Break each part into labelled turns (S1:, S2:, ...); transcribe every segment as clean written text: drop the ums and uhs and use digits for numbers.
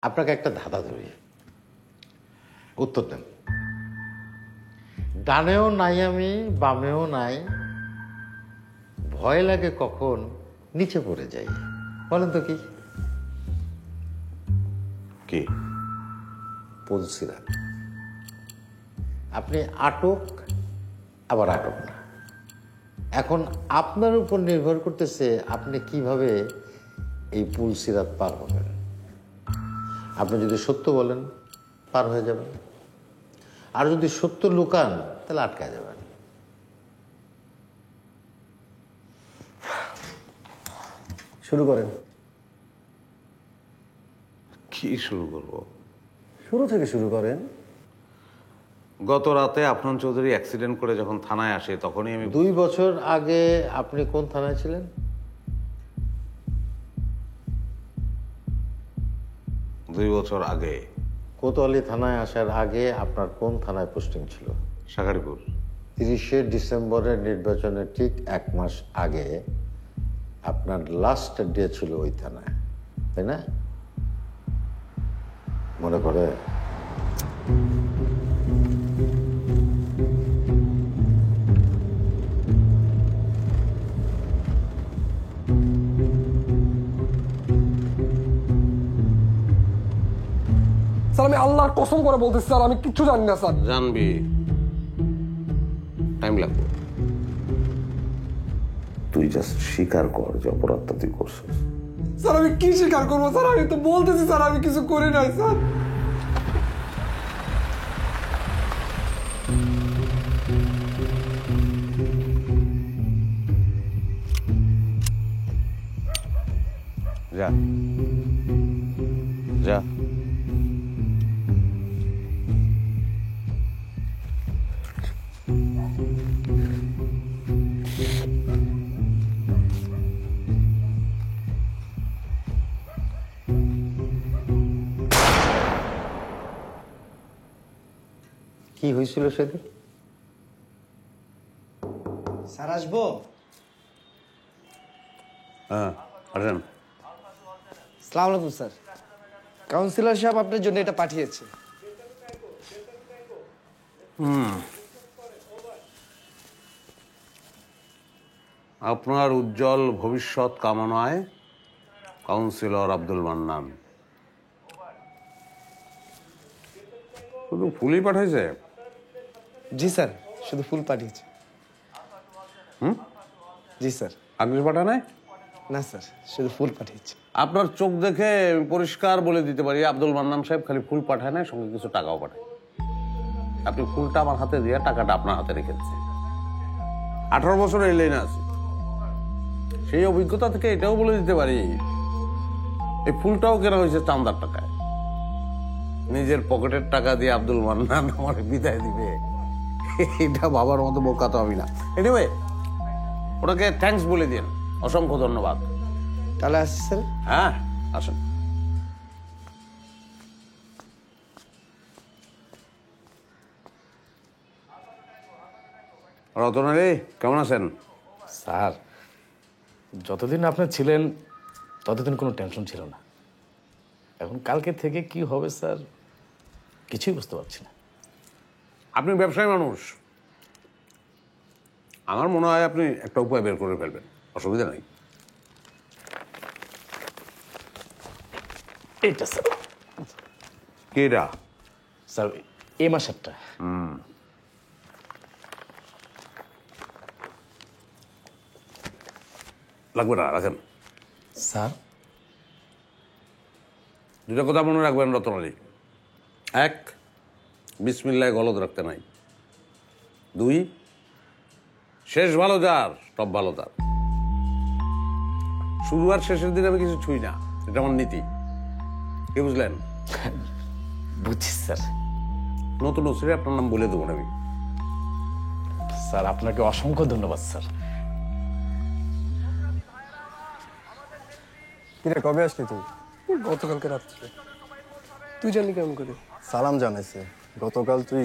S1: আপনাকে একটা ধাঁধা ধরি, উত্তর দেন। ডানেও নাই আমি, বামেও নাই, ভয় লাগে কখন নিচে পড়ে যাই। বলেন তো কি?
S2: কি?
S1: পুলসিরাত। আপনি আটক আবার আটক না। এখন আপনার উপর নির্ভর করতেছে আপনি কিভাবে এই পুলসিরাত পার হবেন। আপনি যদি সত্য বলেন পার হয়ে যাবেন, আর যদি সত্য লুকান তাহলে আটকা যাবেন।
S3: শুরু করেন।
S2: কি শুরু করব?
S3: শুরু থেকে শুরু করেন।
S2: গত রাতে আফনান চৌধুরী অ্যাক্সিডেন্ট করে যখন থানায় আসে তখনই আমি
S1: 2 বছর আগে আপনি কোন থানায় ছিলেন?
S2: 2 বছর আগে
S1: কোতোয়ালি থানায় আসার আগে আপনার কোন থানায় পোস্টিং ছিল?
S2: শাখারিপুর।
S1: 30শে ডিসেম্বরের নির্বাচনের ঠিক 1 মাস আগে আপনার লাস্ট ডে ছিল ওই থানায়, তাই না? মনে করে?
S4: স্যার আমি আল্লাহর কসম করে বলতেছি স্যার, আমি কিচ্ছু জানি না স্যার।
S2: জানবি, টাইম লাগবে। তুই জাস্ট স্বীকার কর যে অপরাধটা তুই করছিস।
S4: স্যার আমি কি স্বীকার করবো স্যার? আমি তো বলতেছি স্যার আমি কিছু করি নাই স্যার।
S2: যা যা।
S1: কি হয়েছিল সেদিন?
S3: স্যার আসবো?
S2: হ্যাঁ আসেন।
S3: সালাম আলাইকুম স্যার। কাউন্সিলর সাহেব আপনার জন্য এটা পাঠিয়েছে।
S2: আপনার উজ্জ্বল ভবিষ্যৎ কামনায় কাউন্সিলর আব্দুল মান্নান। শুধু ফুলই পাঠাইছে?
S3: জি স্যার, শুধু ফুল পাঠিয়েছে। জি স্যার।
S2: আগে পাঠা নাই?
S3: না স্যার, শুধু ফুল পাঠিয়েছে।
S2: আপনার চোখ দেখে পরিষ্কার বলে দিতে পারি আব্দুল মান্নান সাহেব খালি ফুল পাঠায় না, সঙ্গে কিছু টাকাও পাঠায়। আপনি ফুলটা আমার হাতে দিয়ে টাকাটা আপনার হাতে রেখেছে। 18 বছর এই লাইনে আছে, সেই অভিজ্ঞতা থেকে এটাও বলে দিতে পারি এই ফুলটাও কেনা হয়েছে চান্দার টাকায়। নিজের পকেটের টাকা দিয়ে আব্দুল মান্নান আমার বিদায় দিবে, এটা বাবার মতো বোকা তো আমি না। এনিওয়ে ওটাকে থ্যাঙ্কস বলে দিন, অসংখ্য ধন্যবাদ।
S3: তাহলে আসছি স্যার।
S2: হ্যাঁ আসেন। রতনারে কেমন আছেন?
S5: স্যার যতদিন আপনি ছিলেন ততদিন কোনো টেনশন ছিল না। এখন কালকে থেকে কি হবে স্যার কিছুই বুঝতে পারছি না।
S2: আপনি ব্যবসায়ী মানুষ, আমার মনে হয় আপনি একটা উপায় বের করে ফেলবেন, অসুবিধা নেই।
S5: এইটা স্যার।
S2: কি এটা?
S5: স্যার এই মাসেরটা।
S2: লাগবে না, রাখেন।
S5: স্যার
S2: দুটা কথা মনে রাখবেন রতনালী। 1, বিসমিল্লাহ গলদ রাখতে নাই। 2, শেষ ভালো যার সব ভালো তার। শুরু আর শেষের দিন আমি কিছু ছুঁই না, এটা আমার নীতি। কি বুঝলেন?
S5: বুঝছি স্যার।
S2: নতুন ওসিরে আপনার নাম বলে দেবো আমি।
S5: স্যার আপনাকে অসংখ্য ধন্যবাদ স্যার।
S4: কিরে কবে আসলি তুই? গতকালকে রাত্রে। তুই জানলি কেমন করে?
S6: সালাম জানাইছে। গতকাল তুই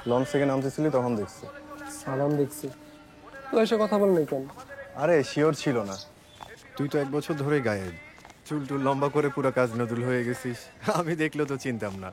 S6: লঞ্চ থেকে নামতেছিলি তখন দেখছি।
S4: সালাম দেখছি, তো এসে কথা বল নাই কেন?
S6: আরে শিওর ছিল না, তুই তো 1 বছর ধরে গায়েব। চুল টুল লম্বা করে পুরো কাজ নজরুল হয়ে গেছিস, আমি দেখলেও তো চিনতাম না।